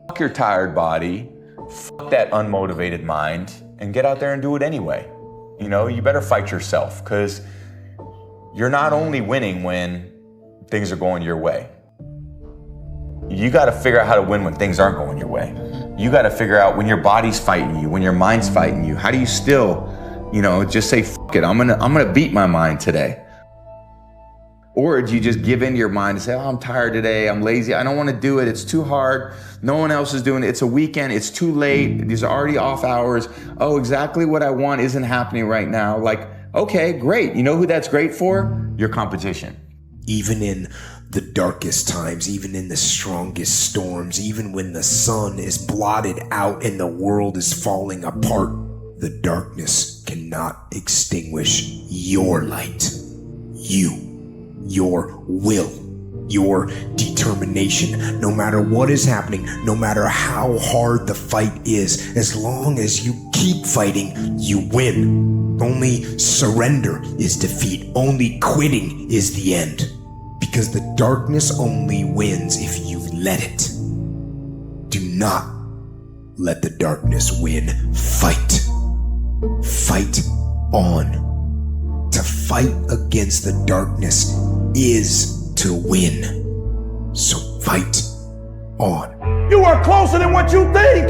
fuck your tired body, fuck that unmotivated mind, and get out there and do it anyway. You know, you better fight yourself, because you're not only winning when things are going your way. You got to figure out how to win when things aren't going your way. You got to figure out when your body's fighting you, when your mind's fighting you. How do you still, you know, just say, fuck it, I'm gonna beat my mind today? Or do you just give in to your mind and say, oh, I'm tired today, I'm lazy, I don't want to do it, it's too hard, no one else is doing it, it's a weekend, it's too late, these are already off hours, oh, exactly what I want isn't happening right now. Like, okay, great. You know who that's great for? Your competition. Even in the darkest times, even in the strongest storms, even when the sun is blotted out and the world is falling apart, the darkness cannot extinguish your light. Your will, your determination. No matter what is happening, no matter how hard the fight is, as long as you keep fighting, you win. Only surrender is defeat. Only quitting is the end. Because the darkness only wins if you let it. Do not let the darkness win. Fight. Fight on. To fight against the darkness is to win. So fight on. You are closer than what you think.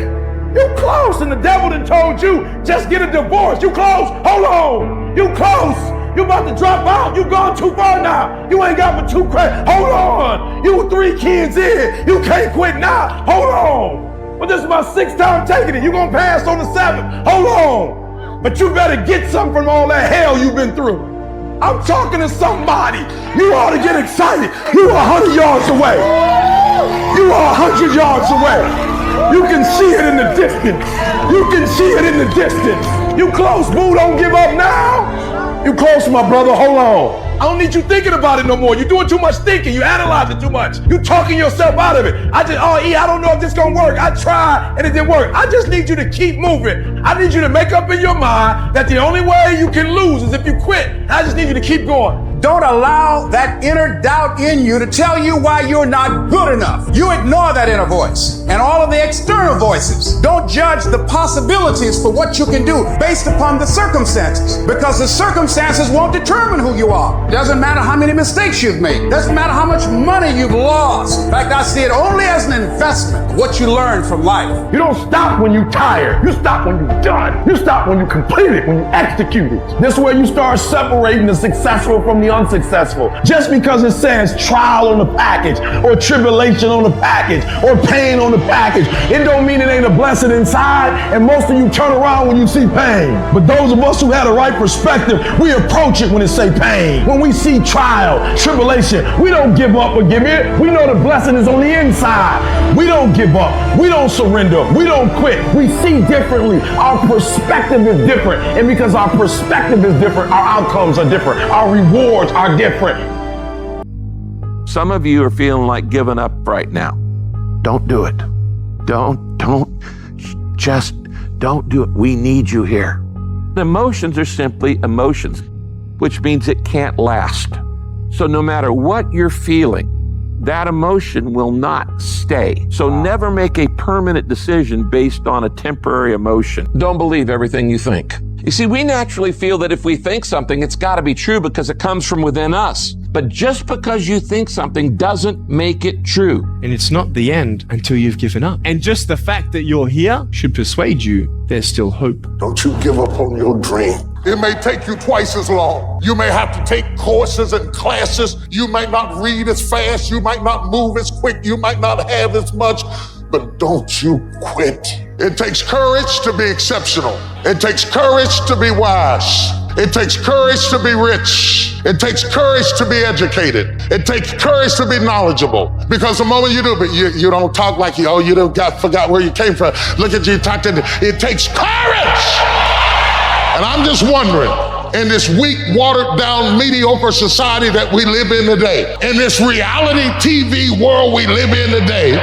You close, and the devil done told you, just get a divorce. You close, hold on. You close. You about to drop out. You gone too far now. You ain't got but 2 credits. Hold on. You 3 kids in. You can't quit now. Hold on. But this is my 6th time taking it. You gonna pass on the 7th. Hold on. But you better get something from all that hell you've been through. I'm talking to somebody. You ought to get excited. You are 100 yards away. You are 100 yards away. You can see it in the distance. You can see it in the distance. You close, boo. Don't give up now. You close, my brother. Hold on. I don't need you thinking about it no more. You're doing too much thinking. You analyze it too much. You talking yourself out of it. I don't know if this gonna work. I tried and it didn't work. I just need you to keep moving. I need you to make up in your mind that the only way you can lose is if you quit. I just need you to keep going. Don't allow that inner doubt in you to tell you why you're not good enough. You ignore that inner voice and all of the external voices. Don't judge the possibilities for what you can do based upon the circumstances, because the circumstances won't determine who you are. Doesn't matter how many mistakes you've made. Doesn't matter how much money you've lost. In fact, I see it only as an investment, what you learn from life. You don't stop when you're tired. You stop when you're done. You stop when you complete it, when you execute it. This is where you start separating the successful from the unsuccessful. Just because it says trial on the package, or tribulation on the package, or pain on the package, it don't mean it ain't a blessing inside. And most of you turn around when you see pain. But those of us who had the right perspective, we approach it when it say pain. When we see trial, tribulation, we don't give up or give in. We know the blessing is on the inside. We don't give up. We don't surrender. We don't quit. We see differently. Our perspective is different. And because our perspective is different, our outcomes are different. Our rewards are different. Some of you are feeling like giving up right now. Don't do it. Just don't do it. We need you here. Emotions are simply emotions, which means it can't last. So no matter what you're feeling, that emotion will not stay. So never make a permanent decision based on a temporary emotion. Don't believe everything you think. You see, we naturally feel that if we think something, it's got to be true because it comes from within us. But just because you think something doesn't make it true. And it's not the end until you've given up. And just the fact that you're here should persuade you there's still hope. Don't you give up on your dream. It may take you twice as long. You may have to take courses and classes. You might not read as fast. You might not move as quick. You might not have as much. But don't you quit. It takes courage to be exceptional. It takes courage to be wise. It takes courage to be rich. It takes courage to be educated. It takes courage to be knowledgeable. Because the moment you do, but you don't talk like you forgot where you came from. Look at you talking. It takes courage. And I'm just wondering, in this weak, watered down, mediocre society that we live in today, in this reality TV world we live in today,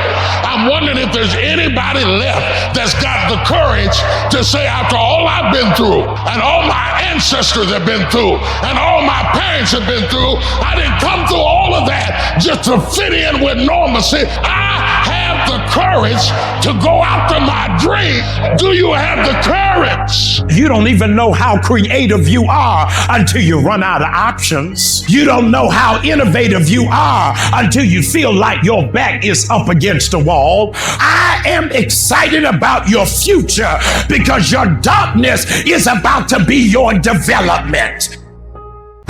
I'm wondering if there's anybody left that's got the courage to say, after all I've been through, and all my ancestors have been through, and all my parents have been through, I didn't come through all of that just to fit in with normalcy. I have the courage courage to go after my dream? Do you have the courage? You don't even know how creative you are until you run out of options. You don't know how innovative you are until you feel like your back is up against the wall. I am excited about your future because your darkness is about to be your development.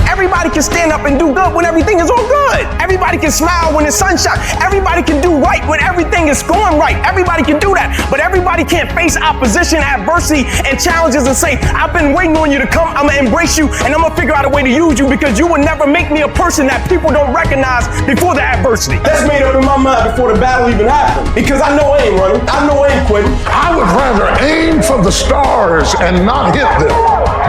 Everybody can stand up and do good when everything is all good. Everybody can smile when the sun shines. Everybody can do right when everything is going right. Everybody can do that. But everybody can't face opposition, adversity, and challenges and say, I've been waiting on you to come. I'm going to embrace you and I'm going to figure out a way to use you because you will never make me a person that people don't recognize before the adversity. That's made up in my mind before the battle even happened. Because I know I ain't running. I know I ain't quitting. I would rather aim for the stars and not hit them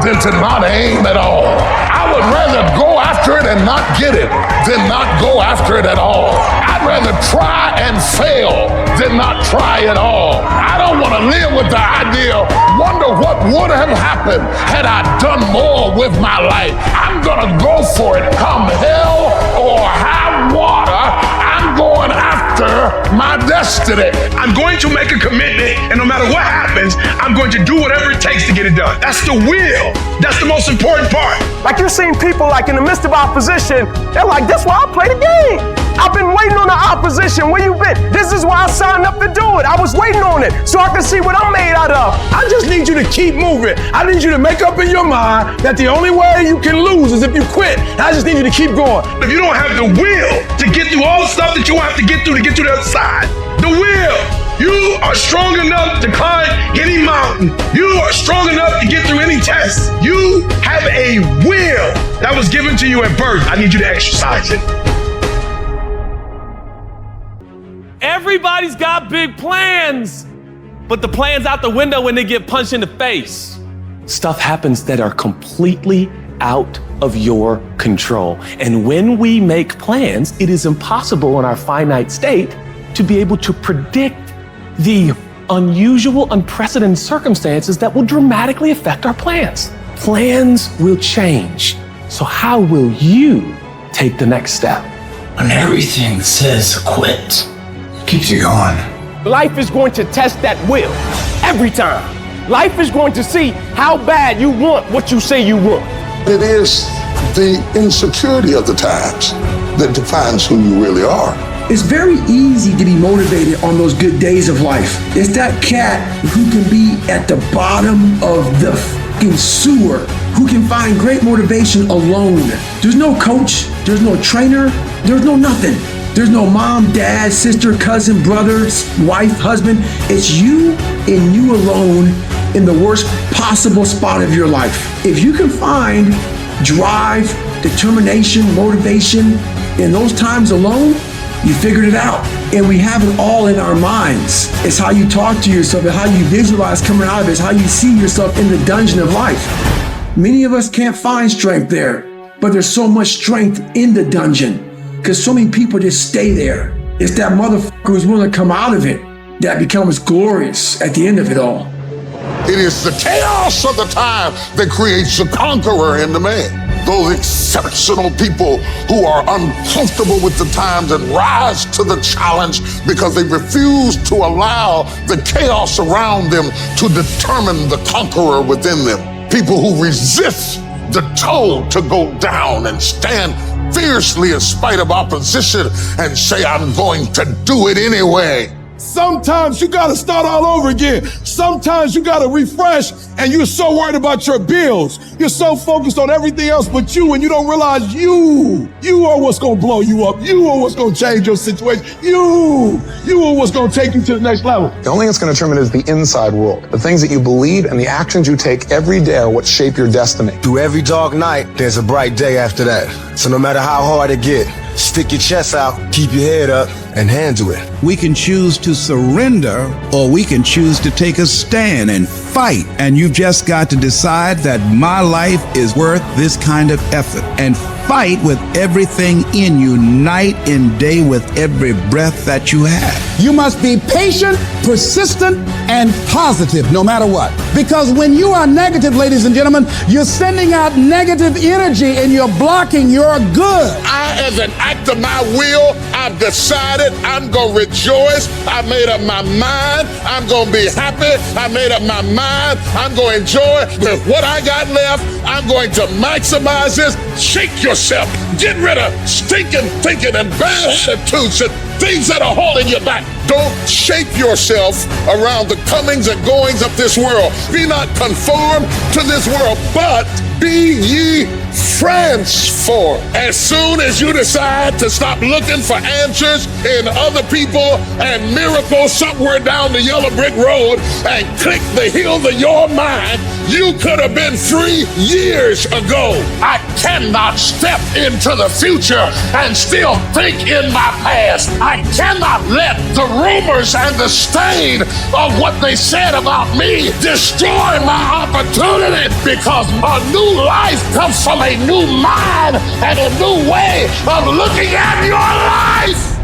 than to not aim at all. I would rather go after it and not get it than not go after it at all. I'd rather try and fail than not try at all. I don't want to live with the idea, wonder what would have happened had I done more with my life. I'm gonna go for it, come hell or high water. I'm going after my destiny. I'm going to make a commitment, and no matter what happens, I'm going to do whatever it takes to get it done. That's the will. That's the most important part. Like you're seeing people like in the midst of opposition, they're like, that's why I play the game. I've been waiting on the opposition. Where you been? This is why I signed up to do it. I was waiting on it so I can see what I'm made out of. I just need you to keep moving. I need you to make up in your mind that the only way you can lose is if you quit. I just need you to keep going. If you don't have the will to get through all the stuff that you have to get through to get to the other side, the will. You are strong enough to climb any mountain. You are strong enough to get through any test. You have a will that was given to you at birth. I need you to exercise it. Everybody's got big plans, but the plan's out the window when they get punched in the face. Stuff happens that are completely out of your control. And when we make plans, it is impossible in our finite state to be able to predict the unusual, unprecedented circumstances that will dramatically affect our plans. Plans will change. So how will you take the next step? When everything says quit, it keeps you going. Life is going to test that will every time. Life is going to see how bad you want what you say you want. It is the insecurity of the times that defines who you really are. It's very easy to be motivated on those good days of life. It's that cat who can be at the bottom of the fucking sewer, who can find great motivation alone. There's no coach, there's no trainer, there's no nothing. There's no mom, dad, sister, cousin, brother, wife, husband. It's you and you alone in the worst possible spot of your life. If you can find drive, determination, motivation in those times alone, you figured it out. And we have it all in our minds. It's how you talk to yourself, it's how you visualize coming out of it, it's how you see yourself in the dungeon of life. Many of us can't find strength there, but there's so much strength in the dungeon because so many people just stay there. It's that motherfucker who's willing to come out of it that becomes glorious at the end of it all. It is the chaos of the time that creates the conqueror in the man. Those exceptional people who are uncomfortable with the times and rise to the challenge because they refuse to allow the chaos around them to determine the conqueror within them. People who resist the toll to go down and stand fiercely in spite of opposition and say, I'm going to do it anyway. Sometimes you gotta start all over again. Sometimes you gotta refresh and you're so worried about your bills. You're so focused on everything else but you, and you don't realize you are what's gonna blow you up. You are what's gonna change your situation. You are what's gonna take you to the next level. The only thing that's gonna determine is the inside world. The things that you believe and the actions you take every day are what shape your destiny. Through every dark night, there's a bright day after that. So no matter how hard it gets, stick your chest out, keep your head up, and handle it. We can choose to surrender, or we can choose to take a stand and fight. And you've just got to decide that my life is worth this kind of effort. And fight with everything in you, night and day, with every breath that you have. You must be patient, persistent, and positive no matter what. Because when you are negative, ladies and gentlemen, you're sending out negative energy and you're blocking your good. I, as an actor, after my will. I've decided I'm going to rejoice. I made up my mind. I'm going to be happy. I made up my mind. I'm going to enjoy with what I got left. I'm going to maximize this. Shake yourself. Get rid of stinking thinking and bad attitudes and things that are holding you back. Don't shape yourself around the comings and goings of this world. Be not conformed to this world, but be ye transformed. As soon as you decide to stop looking for answers in other people and miracles somewhere down the yellow brick road and click the hill of your mind, you could have been free years ago. I cannot step into the future and still think in my past. I cannot let the rumors and the stain of what they said about me destroy my opportunity, because a new life comes from a new mind and a new way of looking at your life.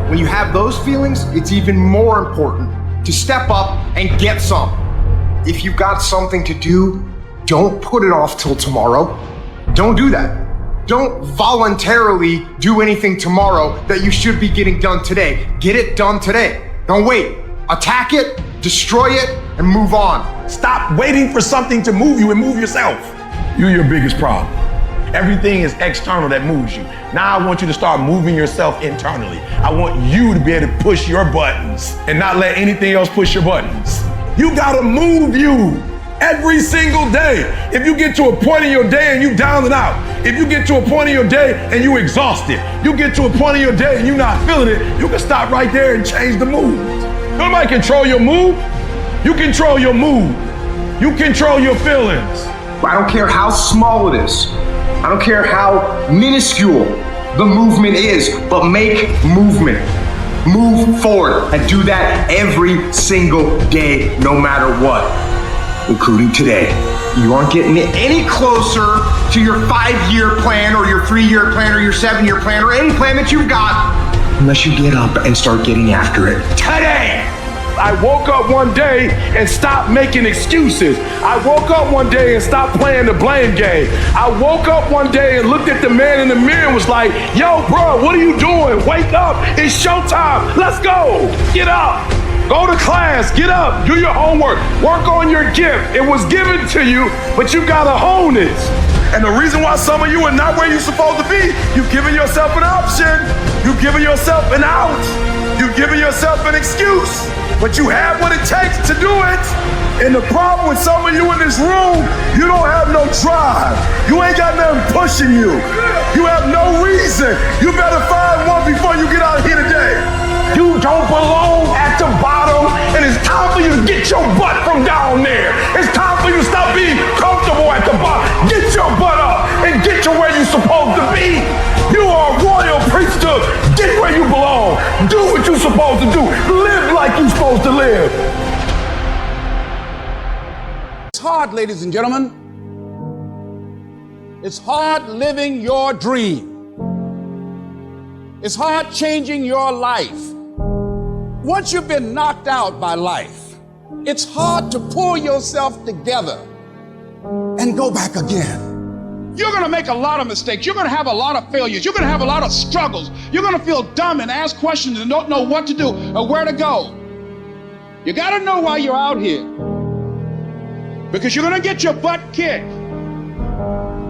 When you have those feelings, it's even more important to step up and get some. If you've got something to do, don't put it off till tomorrow. Don't do that. Don't voluntarily do anything tomorrow that you should be getting done today. Get it done today. Don't wait. Attack it, destroy it, and move on. Stop waiting for something to move you and move yourself. You're your biggest problem. Everything is external that moves you. Now I want you to start moving yourself internally. I want you to be able to push your buttons and not let anything else push your buttons. You gotta move you every single day. If you get to a point in your day and you down and out, if you get to a point in your day and you exhausted, you get to a point in your day and you're not feeling it, you can stop right there and change the mood. Nobody control your mood. You control your mood. You control your feelings. I don't care how small it is. I don't care how minuscule the movement is, but make movement. Move forward and do that every single day, no matter what, including today. You aren't getting any closer to your 5-year plan or your 3-year plan or your 7-year plan or any plan that you've got unless you get up and start getting after it today. I woke up one day and stopped making excuses. I woke up one day and stopped playing the blame game. I woke up one day and looked at the man in the mirror and was like, yo, bro, what are you doing? Wake up. It's showtime. Let's go. Get up. Go to class. Get up. Do your homework. Work on your gift. It was given to you, but you got to hone it. And the reason why some of you are not where you're supposed to be, you've given yourself an option. You've given yourself an out. You've given yourself an excuse. But you have what it takes to do it. And the problem with some of you in this room, you don't have no drive. You ain't got nothing pushing you. You have no reason. You better find one before you get out of here today. You don't belong at the bottom, and it's time for you to get your butt from down there. It's time for you to stop being comfortable at the bottom. Get your butt up and get to where you're supposed to be. You are a royal priesthood. Get where you belong. Do what you're supposed to do. Live like you're supposed to live. It's hard, ladies and gentlemen. It's hard living your dream. It's hard changing your life. Once you've been knocked out by life, it's hard to pull yourself together and go back again. You're going to make a lot of mistakes. You're going to have a lot of failures. You're going to have a lot of struggles. You're going to feel dumb and ask questions and don't know what to do or where to go. You got to know why you're out here, because you're going to get your butt kicked.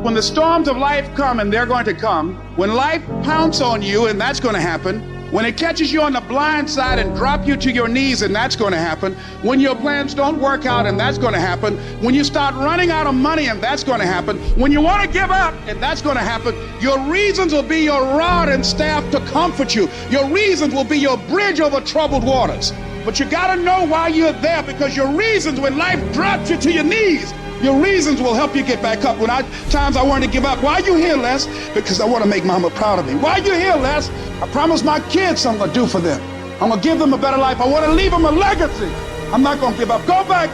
When the storms of life come, and they're going to come, when life pounces on you, and that's going to happen, when it catches you on the blind side and drop you to your knees, and that's going to happen, when your plans don't work out, and that's going to happen, when you start running out of money, and that's going to happen, when you want to give up, and that's going to happen, your reasons will be your rod and staff to comfort you. Your reasons will be your bridge over troubled waters. But you got to know why you're there, because your reasons, when life drops you to your knees, your reasons will help you get back up. When times I wanted to give up. Why are you here, Les? Because I want to make mama proud of me. Why are you here, Les? I promised my kids something to do for them. I'm going to give them a better life. I want to leave them a legacy. I'm not going to give up. Go back,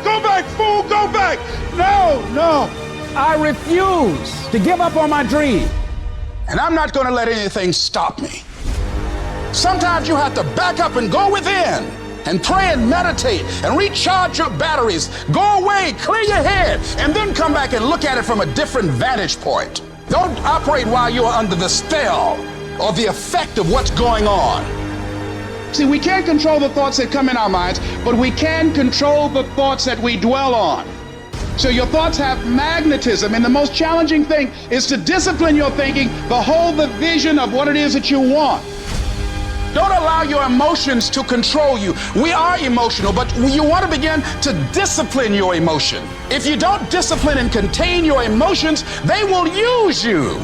fool, go back. No. I refuse to give up on my dream. And I'm not going to let anything stop me. Sometimes you have to back up and go within and pray and meditate and recharge your batteries. Go away, clear your head, and then come back and look at it from a different vantage point. Don't operate while you're under the spell or the effect of what's going on. See, we can't control the thoughts that come in our minds, but we can control the thoughts that we dwell on. So your thoughts have magnetism, and the most challenging thing is to discipline your thinking, behold the vision of what it is that you want. Don't allow your emotions to control you. We are emotional, but you want to begin to discipline your emotion. If you don't discipline and contain your emotions, they will use you.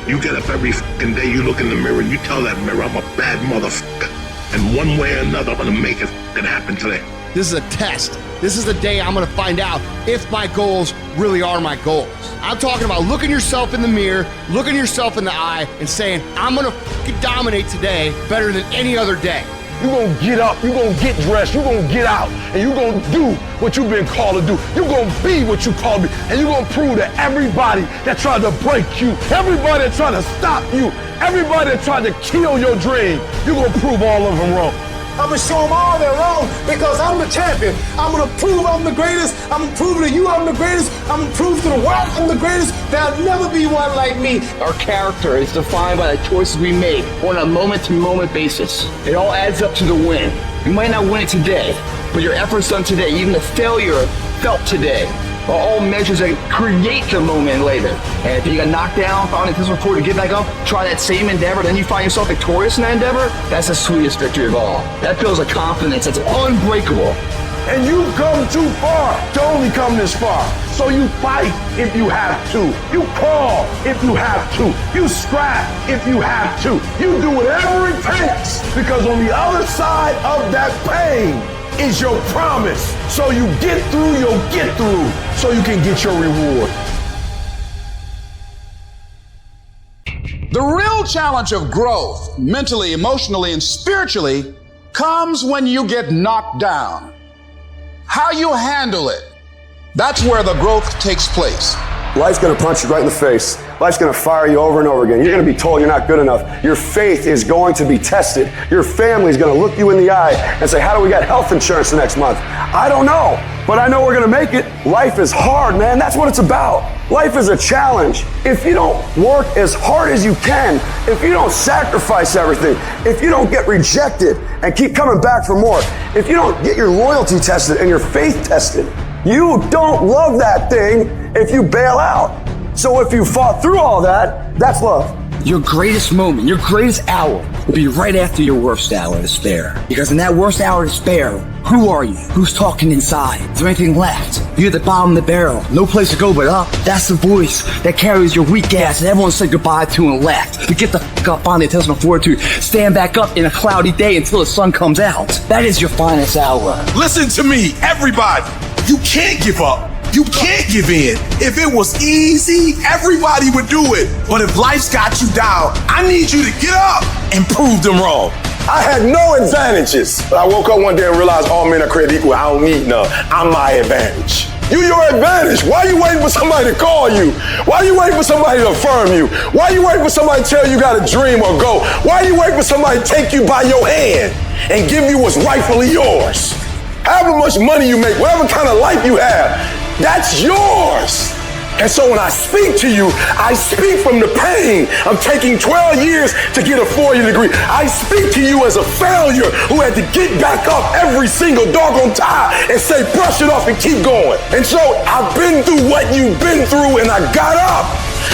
You get up every fucking day, you look in the mirror, and you tell that mirror, I'm a bad motherfucker. And one way or another, I'm gonna make it fucking happen today. This is a test. This is the day I'm gonna find out if my goals really are my goals. I'm talking about looking yourself in the mirror, looking yourself in the eye, and saying, I'm gonna fucking dominate today better than any other day. You're gonna get up, you're gonna get dressed, you're gonna get out, and you're gonna do what you've been called to do. You're gonna be what you called to be, and you're gonna prove to everybody that tried to break you, everybody that tried to stop you, everybody that tried to kill your dream, you're gonna prove all of them wrong. I'm gonna show them all they're wrong because I'm the champion. I'm gonna prove I'm the greatest. I'm gonna prove to you I'm the greatest. I'm gonna prove to the world I'm the greatest. There'll never be one like me. Our character is defined by the choices we make on a moment-to-moment basis. It all adds up to the win. You might not win it today, but your efforts done today, even the failure felt today, are all measures that create the moment later. And if you got knocked down, found it difficult to get back up, try that same endeavor, then you find yourself victorious in that endeavor, that's the sweetest victory of all. That builds a confidence that's unbreakable. And you've come too far to only come this far. So you fight if you have to. You crawl if you have to. You scrap if you have to. You do whatever it takes, because on the other side of that pain is your promise. So you get through, you'll get through, so you can get your reward. The real challenge of growth, mentally, emotionally, and spiritually, comes when you get knocked down. How you handle it, that's where the growth takes place. Life's gonna punch you right in the face. Life's gonna fire you over and over again. You're gonna be told you're not good enough. Your faith is going to be tested. Your family's gonna look you in the eye and say, how do we get health insurance the next month? I don't know, but I know we're gonna make it. Life is hard, man. That's what it's about. Life is a challenge. If you don't work as hard as you can, if you don't sacrifice everything, if you don't get rejected and keep coming back for more, if you don't get your loyalty tested and your faith tested, you don't love that thing if you bail out. So if you fought through all that, that's love. Your greatest moment, your greatest hour will be right after your worst hour of despair. Because in that worst hour of despair, who are you? Who's talking inside? Is there anything left? You're at the bottom of the barrel. No place to go but up. That's the voice that carries your weak ass and everyone said goodbye to and left. But get the fuck up on the intestinal fortitude. Stand back up in a cloudy day until the sun comes out. That is your finest hour. Listen to me, everybody. You can't give up. You can't give in. If it was easy, everybody would do it. But if life's got you down, I need you to get up and prove them wrong. I had no advantages. But I woke up one day and realized all men are created equal. I don't need none. I'm my advantage. You your advantage. Why are you waiting for somebody to call you? Why are you waiting for somebody to affirm you? Why are you waiting for somebody to tell you got a dream or go? Why are you waiting for somebody to take you by your hand and give you what's rightfully yours? However much money you make, whatever kind of life you have, that's yours. And so when I speak to you, I speak from the pain of taking 12 years to get a 4-year degree. I speak to you as a failure who had to get back up every single doggone time and say, brush it off and keep going. And so I've been through what you've been through, and I got up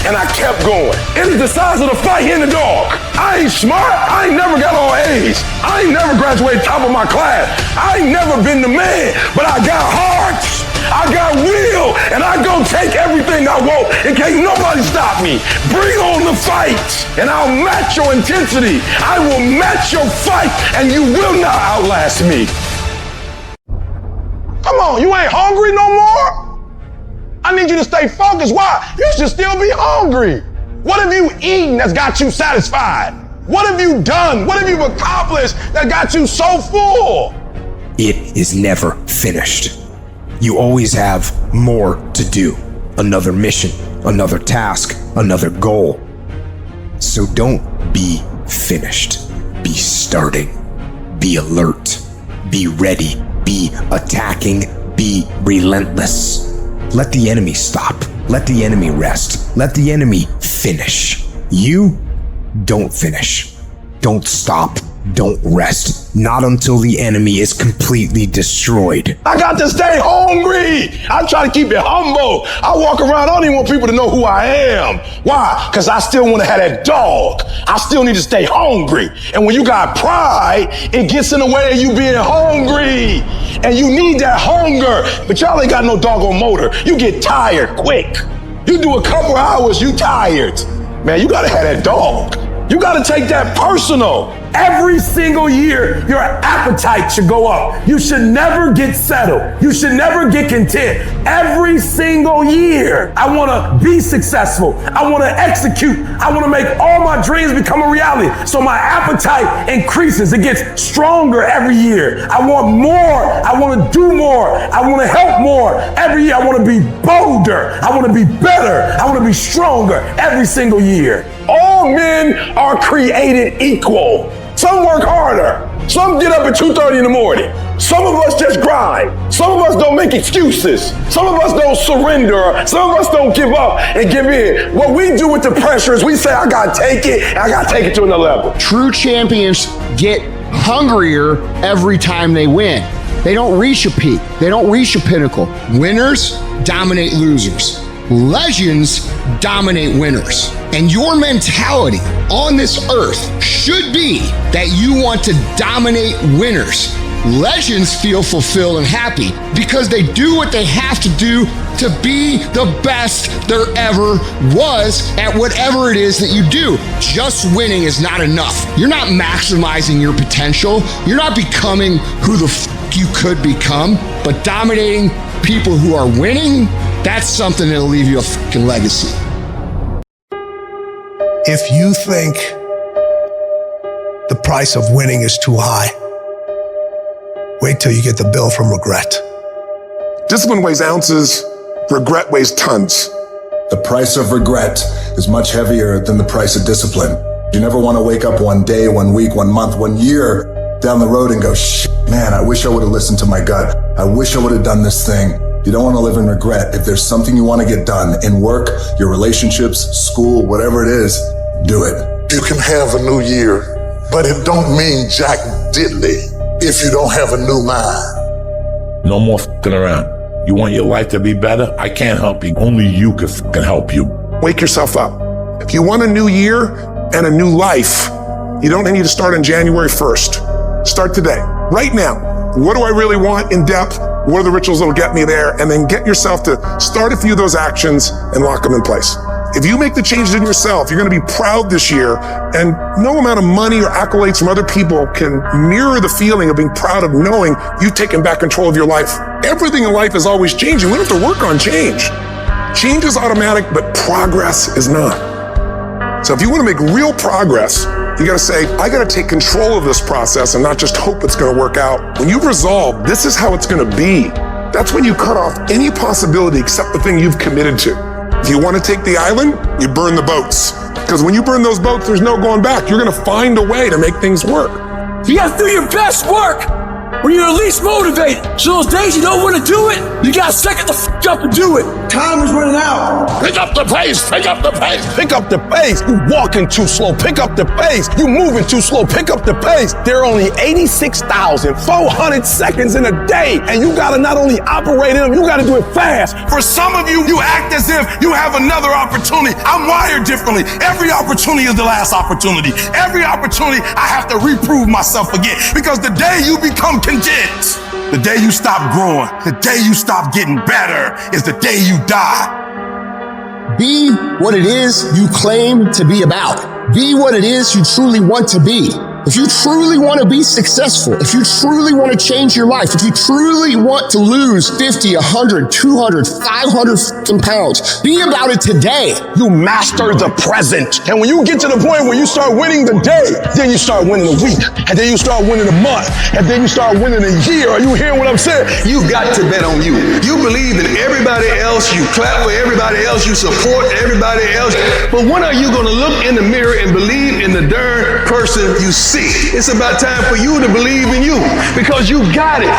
and I kept going. It is the size of the fight in the dog. I ain't smart. I ain't never got all A's. I ain't never graduated top of my class. I ain't never been the man, but I got heart. I got will, and I go take everything I want, and can't nobody stop me. Bring on the fight, and I'll match your intensity. I will match your fight, and you will not outlast me. Come on, you ain't hungry no more? I need you to stay focused. Why? You should still be hungry. What have you eaten that's got you satisfied? What have you done? What have you accomplished that got you so full? It is never finished. You always have more to do. Another mission, another task, another goal. So don't be finished. Be starting. Be alert. Be ready. Be attacking. Be relentless. Let the enemy stop. Let the enemy rest. Let the enemy finish. You Don't finish. Don't stop. Don't rest. Not until the enemy is completely destroyed. I got to stay hungry. I try to keep it humble. I walk around, I don't even want people to know who I am. Why? Because I still want to have that dog. I still need to stay hungry. And when you got pride, it gets in the way of you being hungry. And you need that hunger. But y'all ain't got no doggone motor. You get tired quick. You do a couple hours, you tired. Man, you got to have that dog. You got to take that personal. Every single year, your appetite should go up. You should never get settled. You should never get content. Every single year, I want to be successful. I want to execute. I want to make all my dreams become a reality. So my appetite increases. It gets stronger every year. I want more. I want to do more. I want to help more. Every year, I want to be bolder. I want to be better. I want to be stronger every single year. All men are created equal. Some work harder. Some get up at 2:30 in the morning. Some of us just grind. Some of us don't make excuses. Some of us don't surrender. Some of us don't give up and give in. What we do with the pressure is we say, I gotta take it, and I gotta take it to another level. True champions get hungrier every time they win. They don't reach a peak. They don't reach a pinnacle. Winners dominate losers. Legends dominate winners. And your mentality on this earth should be that you want to dominate winners. Legends feel fulfilled and happy because they do what they have to do to be the best there ever was at whatever it is that you do. Just winning is not enough. You're not maximizing your potential. You're not becoming who the f you could become, but dominating people who are winning, that's something that'll leave you a fucking legacy. If you think the price of winning is too high, wait till you get the bill from regret. Discipline weighs ounces, regret weighs tons. The price of regret is much heavier than the price of discipline. You never want to wake up one day, 1 week, 1 month, 1 year down the road and go, shit, man, I wish I would have listened to my gut. I wish I would have done this thing. You don't want to live in regret. If there's something you want to get done in work, your relationships, school, whatever it is, do it. You can have a new year, but it don't mean jack diddly if you don't have a new mind. No more f***ing around. You want your life to be better? I can't help you. Only you can f***ing help you. Wake yourself up. If you want a new year and a new life, you don't need to start on January 1st. Start today, right now. What do I really want in depth? What are the rituals that'll get me there? And then get yourself to start a few of those actions and lock them in place. If you make the changes in yourself, you're going to be proud this year, and no amount of money or accolades from other people can mirror the feeling of being proud of knowing you've taken back control of your life. Everything in life is always changing. We don't have to work on change. Change is automatic, but progress is not. So if you want to make real progress, you got to say, I got to take control of this process and not just hope it's going to work out. When you've resolved, this is how it's going to be. That's when you cut off any possibility except the thing you've committed to. If you want to take the island, you burn the boats. Because when you burn those boats, there's no going back. You're going to find a way to make things work. You got to do your best work when you're least motivated. So those days you don't want to do it, you got to suck it the f*** up and do it. Time is running out. Pick up the pace, pick up the pace, pick up the pace. You walking too slow, pick up the pace. You moving too slow, pick up the pace. There are only 86,400 seconds in a day, and you gotta not only operate in them, you gotta do it fast. For some of you, you act as if you have another opportunity. I'm wired differently. Every opportunity is the last opportunity. Every opportunity, I have to reprove myself again. Because the day you become content, the day you stop growing, the day you stop getting better is the day you die. Be what it is you claim to be about. Be what it is you truly want to be. If you truly want to be successful, if you truly want to change your life, if you truly want to lose 50, 100, 200, 500 pounds, be about it today. You master the present. And when you get to the point where you start winning the day, then you start winning the week, and then you start winning the month, and then you start winning the year. Are you hearing what I'm saying? You got to bet on you. You believe in everybody else, you clap for everybody else, you support everybody else. But when are you going to look in the mirror and believe in the darn person you see? It's about time for you to believe in you, because you got it.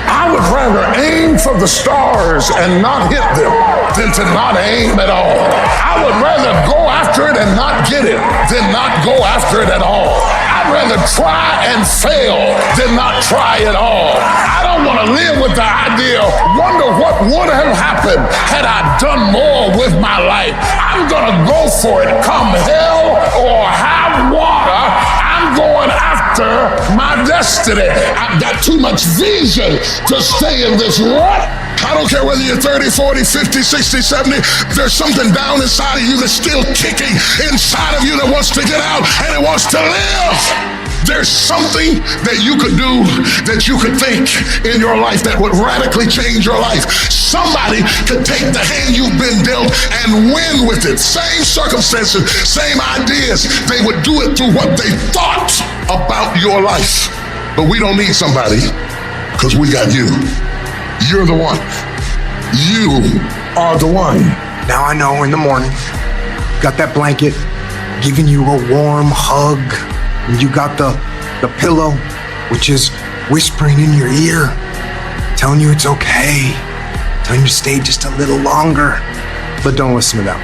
I would rather aim for the stars and not hit them than to not aim at all. I would rather go after it and not get it than not go after it at all. I'd rather try and fail than not try at all. I don't want to live with the idea, wonder what would have happened had I done more with my life. I'm going to go for it, come hell or high water. I'm going after my destiny. I've got too much vision to stay in this rut. I don't care whether you're 30, 40, 50, 60, 70. There's something down inside of you that's still kicking inside of you that wants to get out and it wants to live. There's something that you could do, that you could think in your life that would radically change your life. Somebody could take the hand you've been dealt and win with it. Same circumstances, same ideas. They would do it through what they thought about your life. But we don't need somebody, because we got you. You're the one. You are the one. Now I know in the morning, got that blanket, giving you a warm hug. And you got the pillow, which is whispering in your ear, telling you it's okay, telling you to stay just a little longer. But don't listen to them.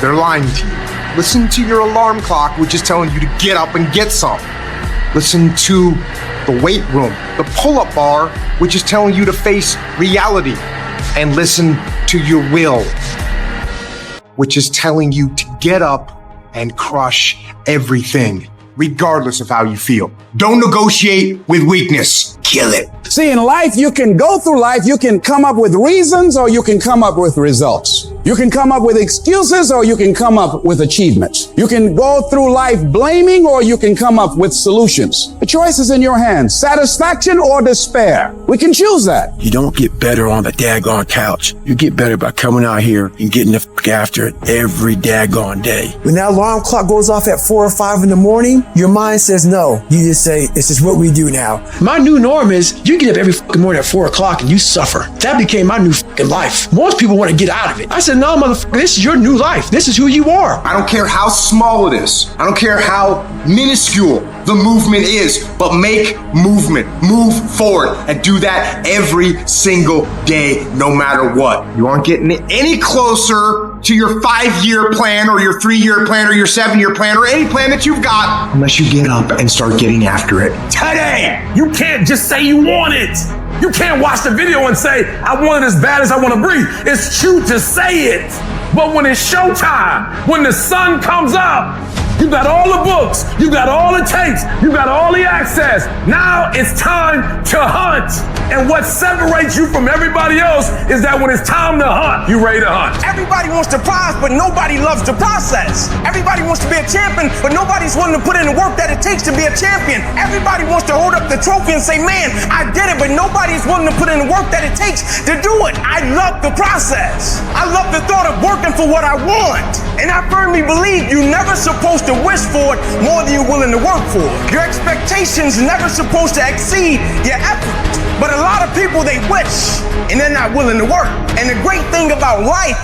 They're lying to you. Listen to your alarm clock, which is telling you to get up and get some. Listen to the weight room, the pull-up bar, which is telling you to face reality. And listen to your will, which is telling you to get up and crush everything, regardless of how you feel. Don't negotiate with weakness. Kill it. See, in life, you can go through life, you can come up with reasons or you can come up with results. You can come up with excuses or you can come up with achievements. You can go through life blaming or you can come up with solutions. The choice is in your hands, satisfaction or despair. We can choose that. You don't get better on the daggone couch. You get better by coming out here and getting the f*** after it every daggone day. When that alarm clock goes off at 4 or 5 in the morning, your mind says no. You just say, it's just what we do now. My new norm is you get up every fucking morning at 4 o'clock and you suffer. That became my new fucking life. Most people want to get out of it. I said, no, motherfucker, this is your new life. This is who you are. I don't care how small it is. I don't care how minuscule the movement is, but make movement, move forward, and do that every single day, no matter what. You aren't getting any closer to your 5-year plan or your 3-year plan or your 7-year plan or any plan that you've got unless you get up and start getting after it Today, you can't just say you want it. You can't watch the video and say, I want it as bad as I want to breathe. It's true to say it. But when it's showtime, when the sun comes up, you got all the books, you got all the tapes, you got all the access. Now it's time to hunt. And what separates you from everybody else is that when it's time to hunt, you ready to hunt. Everybody wants the prize, but nobody loves the process. Everybody wants to be a champion, but nobody's willing to put in the work that it takes to be a champion. Everybody wants to hold up the trophy and say, man, I did it, but nobody's willing to put in the work that it takes to do it. I love the process. I love the thought of working for what I want. And I firmly believe you're never supposed to wish for it more than you're willing to work for it. Your expectations never supposed to exceed your effort. But a lot of people, they wish and they're not willing to work. And the great thing about life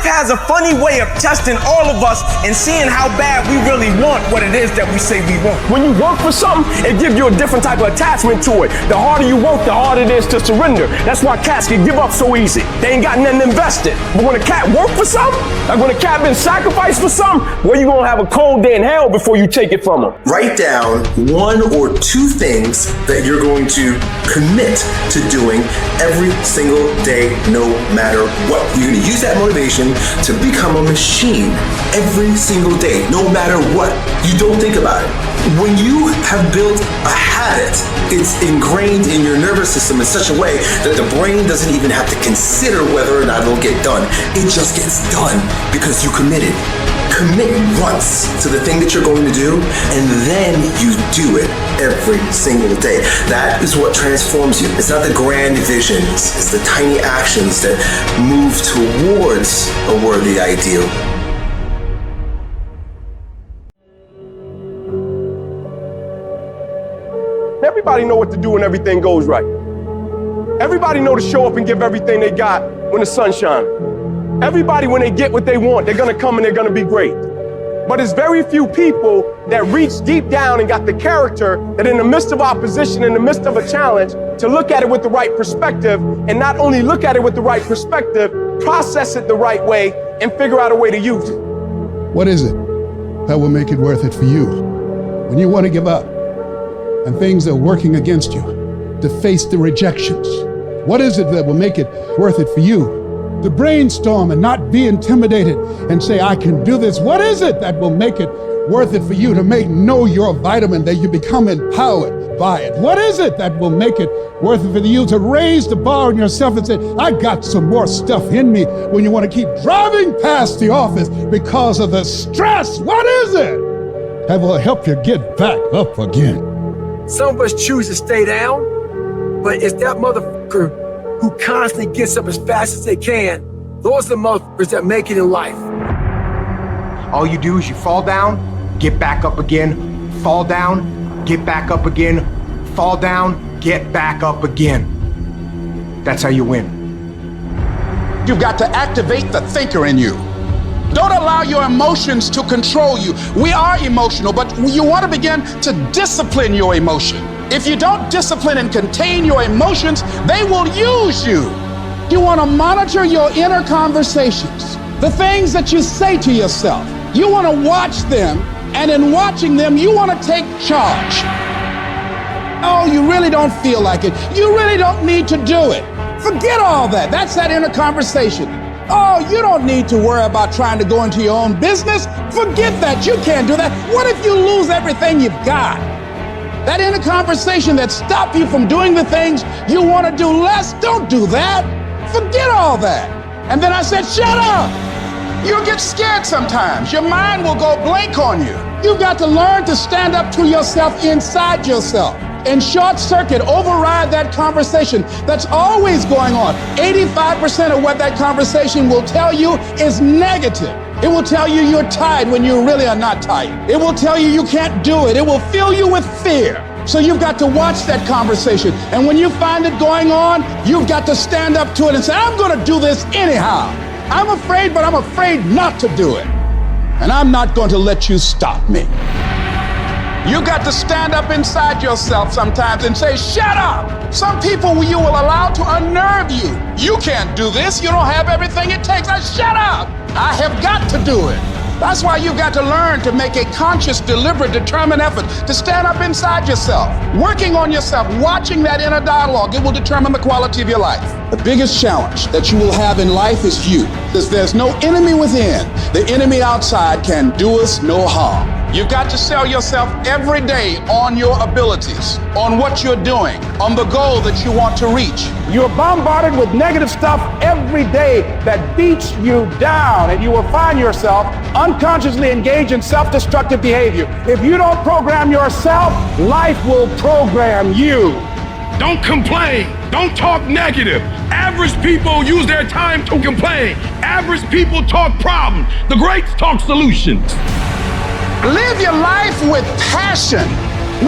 has a funny way of testing all of us and seeing how bad we really want what it is that we say we want. When you work for something, it gives you a different type of attachment to it. The harder you work, the harder it is to surrender. That's why cats can give up so easy. They ain't got nothing invested. But when a cat work for something, like when a cat been sacrificed for something, well, you gonna have a cold day in hell before you take it from them. Write down 1 or 2 things that you're going to commit to doing every single day, no matter what. You're going to use that motivation to become a machine every single day, no matter what. You don't think about it. When you have built a habit, it's ingrained in your nervous system in such a way that the brain doesn't even have to consider whether or not it'll get done. It just gets done because you committed. Commit once to the thing that you're going to do, and then you do it every single day. That is what transforms you. It's not the grand visions, it's the tiny actions that move towards a worthy ideal. Everybody know what to do when everything goes right. Everybody know to show up and give everything they got when the sun's shining. Everybody, when they get what they want, they're gonna come and they're gonna be great. But it's very few people that reach deep down and got the character that in the midst of opposition, in the midst of a challenge, to look at it with the right perspective, and not only look at it with the right perspective, process it the right way and figure out a way to use it. What is it that will make it worth it for you? When you want to give up and things are working against you, to face the rejections, what is it that will make it worth it for you? To brainstorm and not be intimidated and say, I can do this. What is it that will make it worth it for you to know you're a vitamin, that you become empowered by it? What is it that will make it worth it for you to raise the bar on yourself and say, I got some more stuff in me, when you want to keep driving past the office because of the stress? What is it that will help you get back up again? Some of us choose to stay down, but it's that motherfucker who constantly gets up as fast as they can. Those are the motherfuckers that make it in life. All you do is you fall down, get back up again, fall down, get back up again, fall down, get back up again. That's how you win. You've got to activate the thinker in you. Don't allow your emotions to control you. We are emotional, but you want to begin to discipline your emotion. If you don't discipline and contain your emotions, they will use you. You want to monitor your inner conversations, the things that you say to yourself. You want to watch them, and in watching them, you want to take charge. Oh, you really don't feel like it. You really don't need to do it. Forget all that. That's that inner conversation. Oh, you don't need to worry about trying to go into your own business. Forget that. You can't do that. What if you lose everything you've got? That inner conversation that stopped you from doing the things you want to do less, don't do that. Forget all that. And then I said, shut up. You'll get scared sometimes. Your mind will go blank on you. You've got to learn to stand up to yourself inside yourself and short circuit, override that conversation that's always going on. 85% of what that conversation will tell you is negative. It will tell you you're tired when you really are not tired. It will tell you you can't do it. It will fill you with fear. So you've got to watch that conversation. And when you find it going on, you've got to stand up to it and say, I'm going to do this anyhow. I'm afraid, but I'm afraid not to do it. And I'm not going to let you stop me. You got to stand up inside yourself sometimes and say, shut up. Some people you will allow to unnerve you. You can't do this. You don't have everything it takes. Shut up. I have got to do it. That's why you've got to learn to make a conscious, deliberate, determined effort to stand up inside yourself, working on yourself, watching that inner dialogue. It will determine the quality of your life. The biggest challenge that you will have in life is you, because there's no enemy within. The enemy outside can do us no harm. You've got to sell yourself every day on your abilities, on what you're doing, on the goal that you want to reach. You're bombarded with negative stuff every day that beats you down, and you will find yourself unconsciously engaged in self-destructive behavior. If you don't program yourself, life will program you. Don't complain. Don't talk negative. Average people use their time to complain. Average people talk problems. The greats talk solutions. Live your life with passion,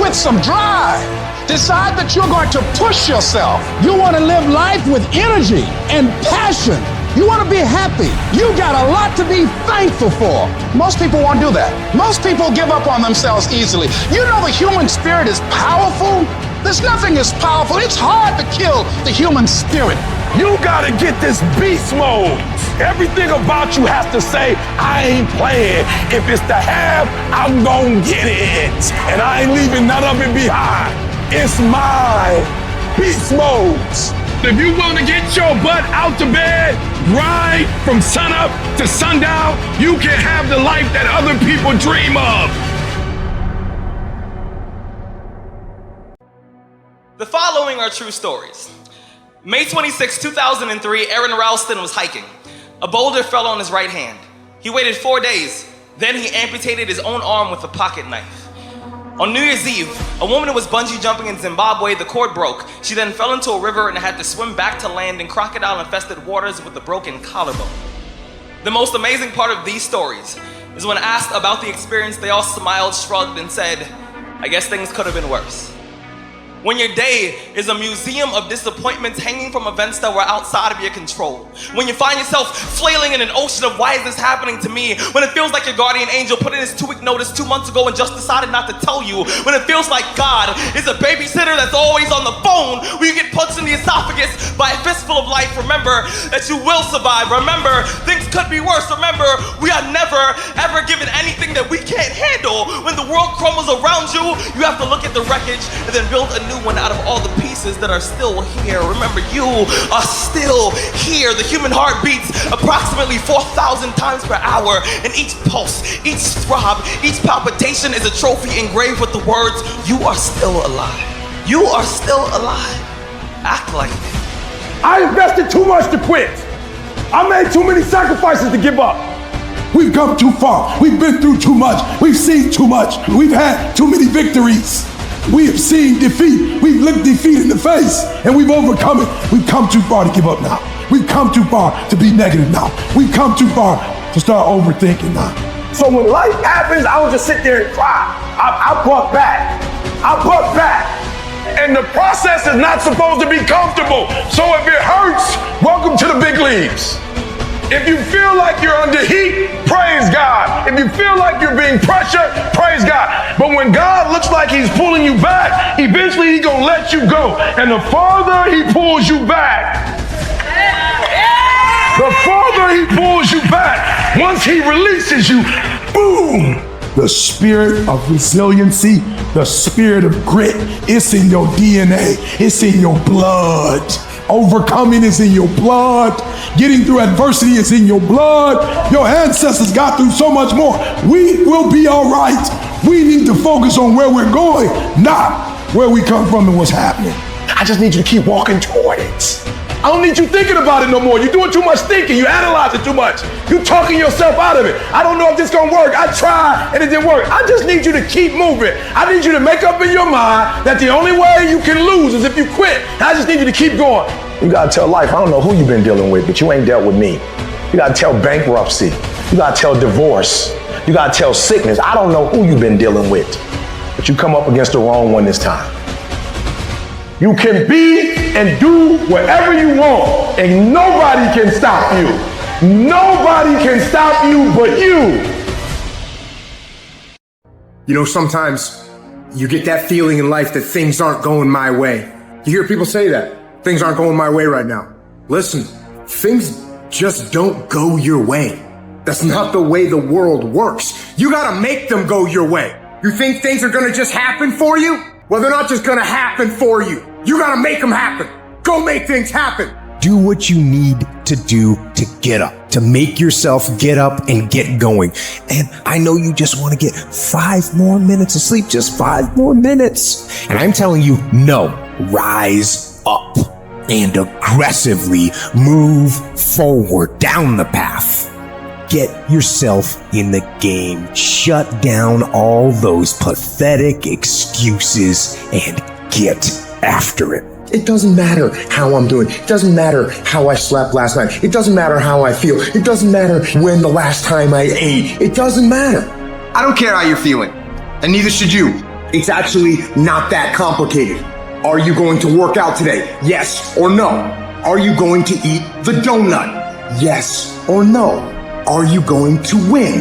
with some drive. Decide that you're going to push yourself. You want to live life with energy and passion. You want to be happy. You got a lot to be thankful for. Most people won't do that. Most people give up on themselves easily. You know the human spirit is powerful. There's nothing as powerful. It's hard to kill the human spirit. You gotta get this beast mode. Everything about you has to say, I ain't playing. If it's to have, I'm gonna get it. And I ain't leaving none of it behind. It's mine. Beast modes. If you want to get your butt out to bed, grind from sunup to sundown, you can have the life that other people dream of. The following are true stories. May 26, 2003, Aaron Ralston was hiking. A boulder fell on his right hand. He waited 4 days. Then he amputated his own arm with a pocket knife. On New Year's Eve, a woman was bungee jumping in Zimbabwe. The cord broke. She then fell into a river and had to swim back to land in crocodile-infested waters with a broken collarbone. The most amazing part of these stories is when asked about the experience, they all smiled, shrugged, and said, I guess things could have been worse. When your day is a museum of disappointments hanging from events that were outside of your control. When you find yourself flailing in an ocean of why is this happening to me? When it feels like your guardian angel put in his 2-week notice 2 months ago and just decided not to tell you. When it feels like God is a babysitter that's always on the phone. When you get punched in the esophagus by a fistful of life, remember that you will survive. Remember, things could be worse. Remember, we are never, ever given anything that we can't handle. When the world crumbles around you, you have to look at the wreckage and then build a new one out of all the pieces that are still here. Remember, you are still here. The human heart beats approximately 4,000 times per hour, and each pulse, each throb, each palpitation is a trophy engraved with the words, you are still alive. You are still alive. Act like it. I invested too much to quit. I made too many sacrifices to give up. We've come too far. We've been through too much. We've seen too much. We've had too many victories. We have seen defeat. We've looked defeat in the face and we've overcome it. We've come too far to give up now. We've come too far to be negative now. We've come too far to start overthinking now. So when life happens, I don't just sit there and cry. I buck back. I buck back. And the process is not supposed to be comfortable. So if it hurts, welcome to the big leagues. If you feel like you're under heat, praise God. If you feel like you're being pressured, praise God. But when God looks like he's pulling you back, eventually he's gonna let you go. And the farther he pulls you back, the farther he pulls you back, once he releases you, boom! The spirit of resiliency, the spirit of grit, it's in your DNA, it's in your blood. Overcoming is in your blood. Getting through adversity is in your blood. Your ancestors got through so much more. We will be all right. We need to focus on where we're going, not where we come from and what's happening. I just need you to keep walking toward it. I don't need you thinking about it no more. You're doing too much thinking. You analyze it too much. You're talking yourself out of it. I don't know if this is gonna work. I tried and it didn't work. I just need you to keep moving. I need you to make up in your mind that the only way you can lose is if you quit. I just need you to keep going. You gotta tell life, I don't know who you've been dealing with, but you ain't dealt with me. You gotta tell bankruptcy. You gotta tell divorce. You gotta tell sickness. I don't know who you've been dealing with, but you come up against the wrong one this time. You can be and do whatever you want, and nobody can stop you. Nobody can stop you but you. You know, sometimes you get that feeling in life that things aren't going my way. You hear people say that. Things aren't going my way right now. Listen, things just don't go your way. That's not the way the world works. You gotta make them go your way. You think things are gonna just happen for you? Well, they're not just gonna happen for you. You gotta make them happen. Go make things happen. Do what you need to do to get up, to make yourself get up and get going. And I know you just want to get 5 more minutes of sleep, just 5 more minutes. And I'm telling you, no, rise up and aggressively move forward down the path. Get yourself in the game. Shut down all those pathetic excuses and get after it. It doesn't matter how I'm doing. It doesn't matter how I slept last night. It doesn't matter how I feel. It doesn't matter when the last time I ate. It doesn't matter. I don't care how you're feeling, and neither should you. It's actually not that complicated. Are you going to work out today? Yes or no? Are you going to eat the donut? Yes or no? Are you going to win?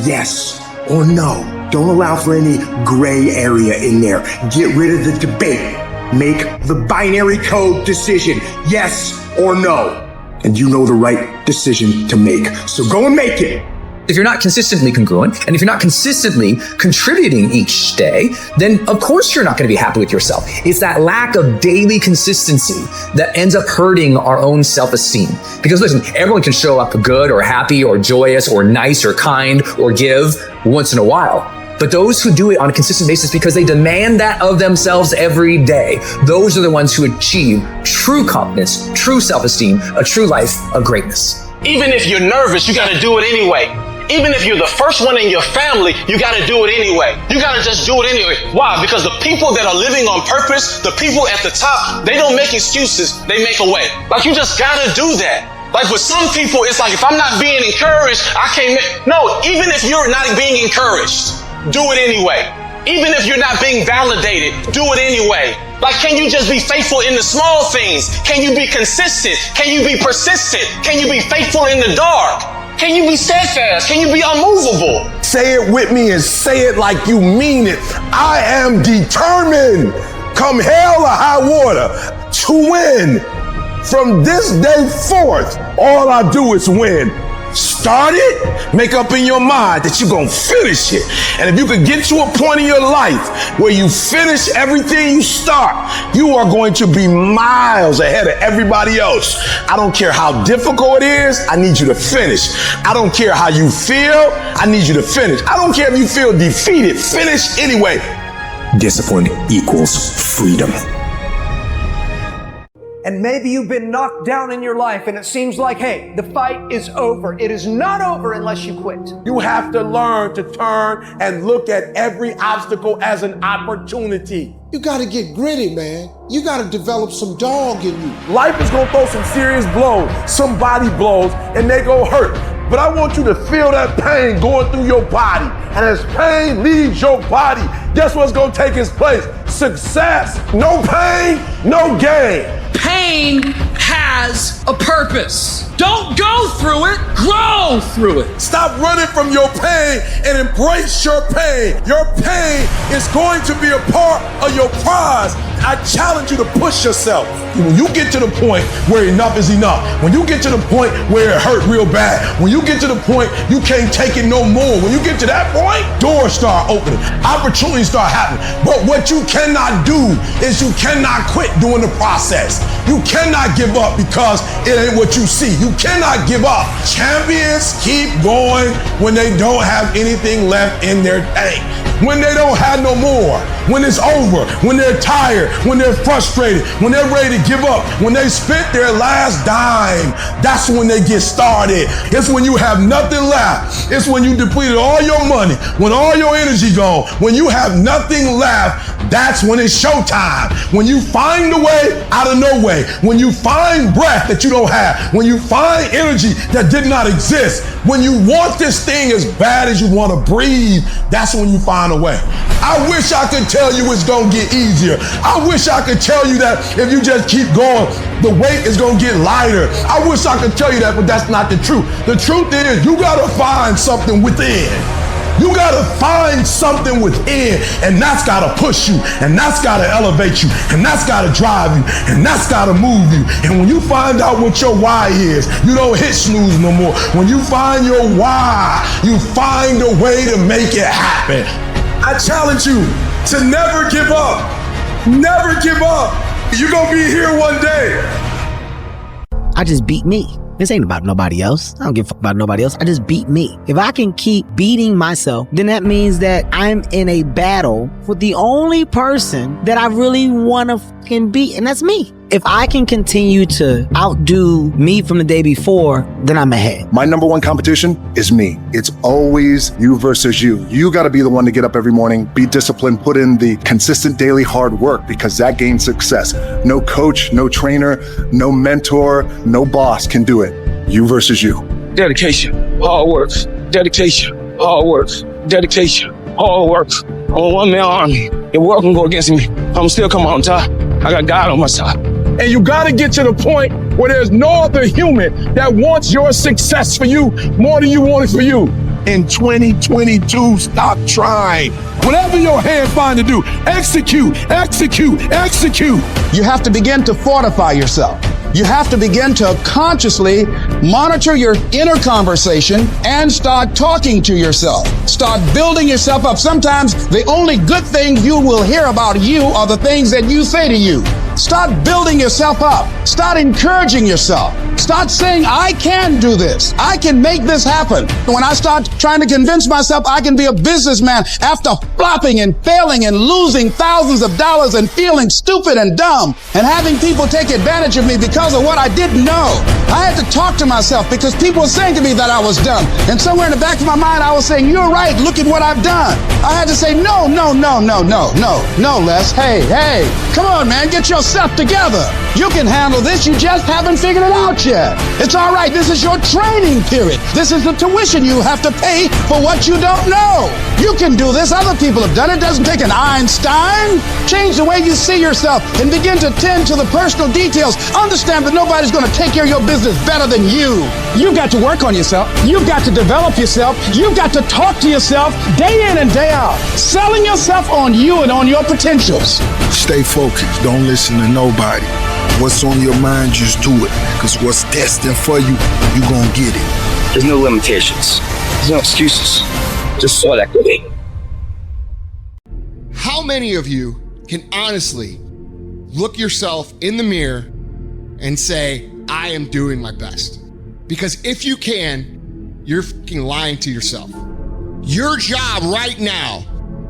Yes or no? Don't allow for any gray area in there. Get rid of the debate. Make the binary code decision, yes or no. And you know the right decision to make. So go and make it. If you're not consistently congruent, and if you're not consistently contributing each day, then of course you're not going to be happy with yourself. It's that lack of daily consistency that ends up hurting our own self-esteem. Because listen, everyone can show up good or happy or joyous or nice or kind or give once in a while. But those who do it on a consistent basis because they demand that of themselves every day, those are the ones who achieve true confidence, true self-esteem, a true life of greatness. Even if you're nervous, you gotta do it anyway. Even if you're the first one in your family, you gotta do it anyway. You gotta just do it anyway. Why? Because the people that are living on purpose, the people at the top, they don't make excuses, they make a way. Like, you just gotta do that. Like, with some people, it's like, if I'm not being encouraged, I can't make... No, even if you're not being encouraged, do it anyway. Even if you're not being validated, do it anyway. Like, can you just be faithful in the small things? Can you be consistent? Can you be persistent? Can you be faithful in the dark? Can you be steadfast? Can you be unmovable? Say it with me and say it like you mean it. I am determined, come hell or high water, to win. From this day forth, all I do is win. Start it, make up in your mind that you're gonna finish it. And if you could get to a point in your life where you finish everything you start, you are going to be miles ahead of everybody else. I don't care how difficult it is, I need you to finish. I don't care how you feel, I need you to finish. I don't care if you feel defeated, finish anyway. Discipline equals freedom. And maybe you've been knocked down in your life and it seems like, hey, the fight is over. It is not over unless you quit. You have to learn to turn and look at every obstacle as an opportunity. You gotta get gritty, man. You gotta develop some dog in you. Life is gonna throw some serious blows, some body blows, and they go hurt. But I want you to feel that pain going through your body. And as pain leaves your body, guess what's gonna take its place? Success. No pain, no gain. Pain has a purpose. Don't go through it, grow through it. Stop running from your pain and embrace your pain. Your pain is going to be a part of your prize. I challenge you to push yourself. When you get to the point where enough is enough, when you get to the point where it hurt real bad, when you get to the point you can't take it no more, when you get to that point, doors start opening, opportunities start happening. But what you cannot do is you cannot quit during the process. You cannot give up because it ain't what you see. You cannot give up. Champions keep going when they don't have anything left in their tank. When they don't have no more, when it's over, when they're tired, when they're frustrated, when they're ready to give up, when they spent their last dime, that's when they get started. It's when you have nothing left. It's when you depleted all your money, when all your energy gone, when you have nothing left, that's when it's showtime. When you find a way out of no way, when you find breath that you don't have, when you find energy that did not exist, when you want this thing as bad as you want to breathe, that's when you find a way. I wish I could tell you it's gonna get easier. I wish I could tell you that if you just keep going, the weight is gonna get lighter. I wish I could tell you that, but that's not the truth. The truth is you gotta find something within. You gotta find something within, and that's gotta push you, and that's gotta elevate you, and that's gotta drive you, and that's gotta move you. And when you find out what your why is, you don't hit snooze no more. When you find your why, you find a way to make it happen. I challenge you to never give up. Never give up. You're gonna be here one day. I just beat me. This ain't about nobody else. I don't give a fuck about nobody else. I just beat me. If I can keep beating myself, then that means that I'm in a battle with the only person that I really want to fucking beat, and that's me. If I can continue to outdo me from the day before, then I'm ahead. My number one competition is me. It's always you versus you. You got to be the one to get up every morning, be disciplined, put in the consistent daily hard work, because that gains success. No coach, no trainer, no mentor, no boss can do it. You versus you. Dedication, hard work, dedication, hard work, dedication, hard work. I'm a one-man army. If world can go against me, I'm still coming on top. I got God on my side. And you gotta get to the point where there's no other human that wants your success for you more than you want it for you. In 2022, stop trying. Whatever your hand find to do, execute, execute, execute. You have to begin to fortify yourself. You have to begin to consciously monitor your inner conversation and start talking to yourself. Start building yourself up. Sometimes the only good things you will hear about you are the things that you say to you. Start building yourself up. Start encouraging yourself. Start saying, I can do this. I can make this happen. When I start trying to convince myself I can be a businessman after flopping and failing and losing thousands of dollars and feeling stupid and dumb and having people take advantage of me because of what I didn't know, I had to talk to myself because people were saying to me that I was dumb. And somewhere in the back of my mind, I was saying, you're right, look at what I've done. I had to say, no, Les. Hey, come on, man, get yourself together. You can handle this, you just haven't figured it out yet. It's all right, this is your training period. This is the tuition you have to pay for what you don't know. You can do this, other people have done it. It doesn't take an Einstein. Change the way you see yourself and begin to tend to the personal details. Understand that nobody's going to take care of your business better than you. You've got to work on yourself. You've got to develop yourself. You've got to talk to yourself day in and day out. Selling yourself on you and on your potentials. Stay focused. Don't listen to nobody. What's on your mind, just do it. Because what's destined for you, you're going to get it. There's no limitations. There's no excuses. Just sweat equity. How many of you can honestly look yourself in the mirror and say, I am doing my best? Because if you can, you're fucking lying to yourself. Your job right now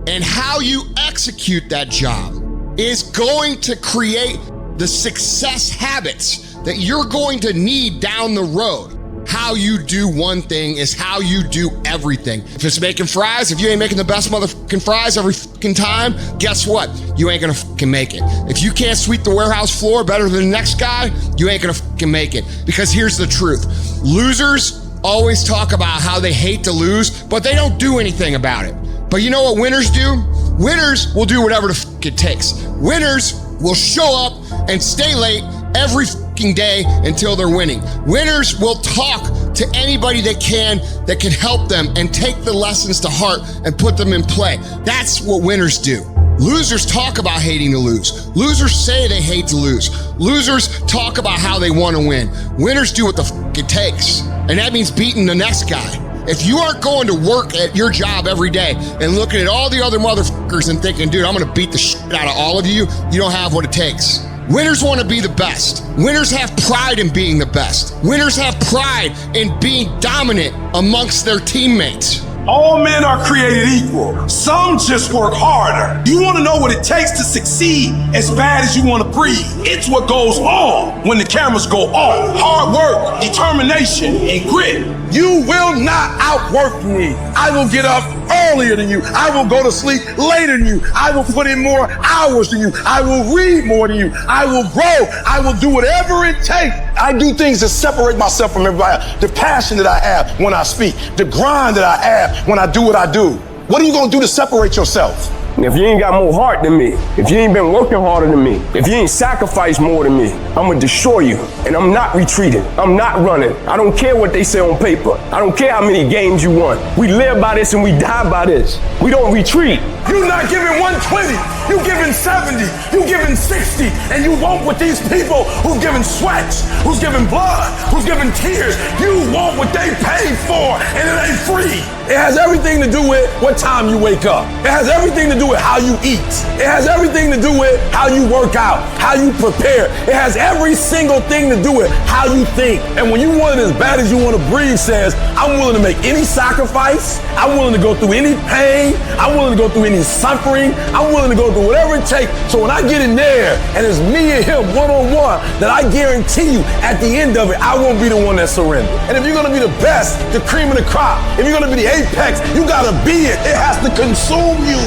and how you execute that job is going to create the success habits that you're going to need down the road. How you do one thing is how you do everything. If it's making fries, if you ain't making the best motherfucking fries every fucking time, guess what? You ain't gonna fucking make it. If you can't sweep the warehouse floor better than the next guy, you ain't gonna fucking make it. Because here's the truth. Losers always talk about how they hate to lose, but they don't do anything about it. But you know what winners do? Winners will do whatever the fuck it takes. Winners will show up and stay late every fucking day until they're winning. Winners will talk to anybody that can help them and take the lessons to heart and put them in play. That's what winners do. Losers talk about hating to lose. Losers say they hate to lose. Losers talk about how they want to win. Winners do what the fuck it takes. And that means beating the next guy. If you aren't going to work at your job every day and looking at all the other motherfuckers and thinking, dude, I'm gonna beat the shit out of all of you, you don't have what it takes. Winners want to be the best. Winners have pride in being the best. Winners have pride in being dominant amongst their teammates. All men are created equal. Some just work harder. You want to know what it takes to succeed as bad as you want to breathe. It's what goes on when the cameras go off. Hard work, determination, and grit. You will not outwork me. I will get up earlier than you. I will go to sleep later than you. I will put in more hours than you. I will read more than you. I will grow. I will do whatever it takes. I do things to separate myself from everybody. The passion that I have when I speak. The grind that I have when I do what I do. What are you going to do to separate yourself? If you ain't got more heart than me, if you ain't been working harder than me, if you ain't sacrificed more than me, I'm gonna destroy you. And I'm not retreating. I'm not running. I don't care what they say on paper. I don't care how many games you won. We live by this and we die by this. We don't retreat. You're not giving 120. You giving 70. You giving 60. And you want what these people who's giving sweats, who's giving blood, who's giving tears, you want what they paid for, and it ain't free. It has everything to do with what time you wake up. It has everything to do with how you eat. It has everything to do with how you work out, how you prepare. It has every single thing to do with how you think. And when you want it as bad as you want to breathe says, I'm willing to make any sacrifice. I'm willing to go through any pain. I'm willing to go through any suffering. I'm willing to go through whatever it takes. So when I get in there and it's me and him one-on-one, that I guarantee you at the end of it, I won't be the one that surrenders. And if you're going to be the best, the cream of the crop, if you're going to be the apex, you got to be it. It has to consume you.